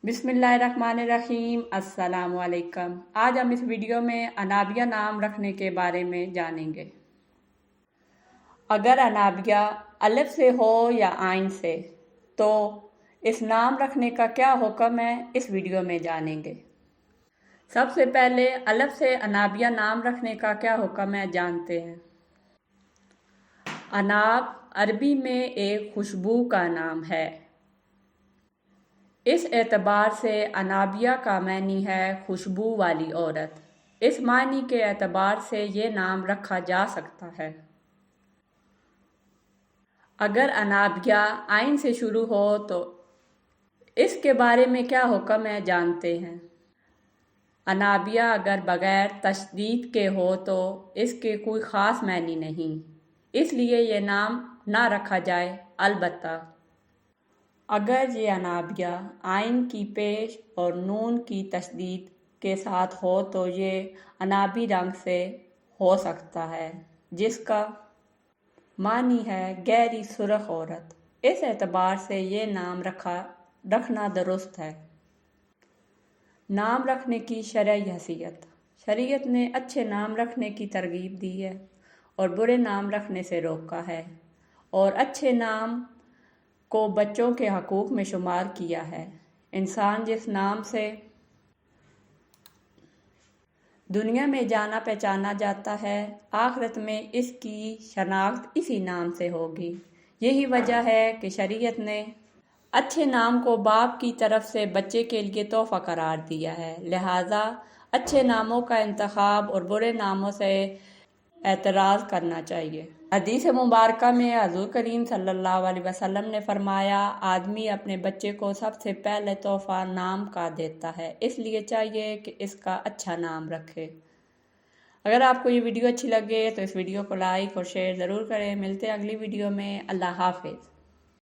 بسم اللہ الرحمن الرحیم۔ السلام علیکم۔ آج ہم اس ویڈیو میں انابیہ نام رکھنے کے بارے میں جانیں گے۔ اگر انابیہ الف سے ہو یا عین سے تو اس نام رکھنے کا کیا حکم ہے، اس ویڈیو میں جانیں گے۔ سب سے پہلے الف سے انابیہ نام رکھنے کا کیا حکم ہے جانتے ہیں۔ اناب عربی میں ایک خوشبو کا نام ہے۔ اس اعتبار سے انابیہ کا معنی ہے خوشبو والی عورت۔ اس معنی کے اعتبار سے یہ نام رکھا جا سکتا ہے۔ اگر انابیہ عین سے شروع ہو تو اس کے بارے میں کیا حکم ہے جانتے ہیں۔ انابیہ اگر بغیر تشدید کے ہو تو اس کے کوئی خاص معنی نہیں، اس لیے یہ نام نہ رکھا جائے۔ البتہ اگر یہ انابیہ عین کی پیش اور نون کی تشدید کے ساتھ ہو تو یہ انابی رنگ سے ہو سکتا ہے، جس کا معنی ہے گہری سرخ عورت۔ اس اعتبار سے یہ نام رکھنا درست ہے۔ نام رکھنے کی شرعی حیثیت۔ شریعت نے اچھے نام رکھنے کی ترغیب دی ہے اور برے نام رکھنے سے روکا ہے، اور اچھے نام کو بچوں کے حقوق میں شمار کیا ہے۔ انسان جس نام سے دنیا میں جانا پہچانا جاتا ہے، آخرت میں اس کی شناخت اسی نام سے ہوگی۔ یہی وجہ ہے کہ شریعت نے اچھے نام کو باپ کی طرف سے بچے کے لیے تحفہ قرار دیا ہے، لہٰذا اچھے ناموں کا انتخاب اور برے ناموں سے اعتراض کرنا چاہیے۔ حدیث مبارکہ میں حضور کریم صلی اللہ علیہ وسلم نے فرمایا، آدمی اپنے بچے کو سب سے پہلے تحفہ نام کا دیتا ہے، اس لیے چاہیے کہ اس کا اچھا نام رکھے۔ اگر آپ کو یہ ویڈیو اچھی لگے تو اس ویڈیو کو لائک اور شیئر ضرور کریں۔ ملتے ہیں اگلی ویڈیو میں۔ اللہ حافظ۔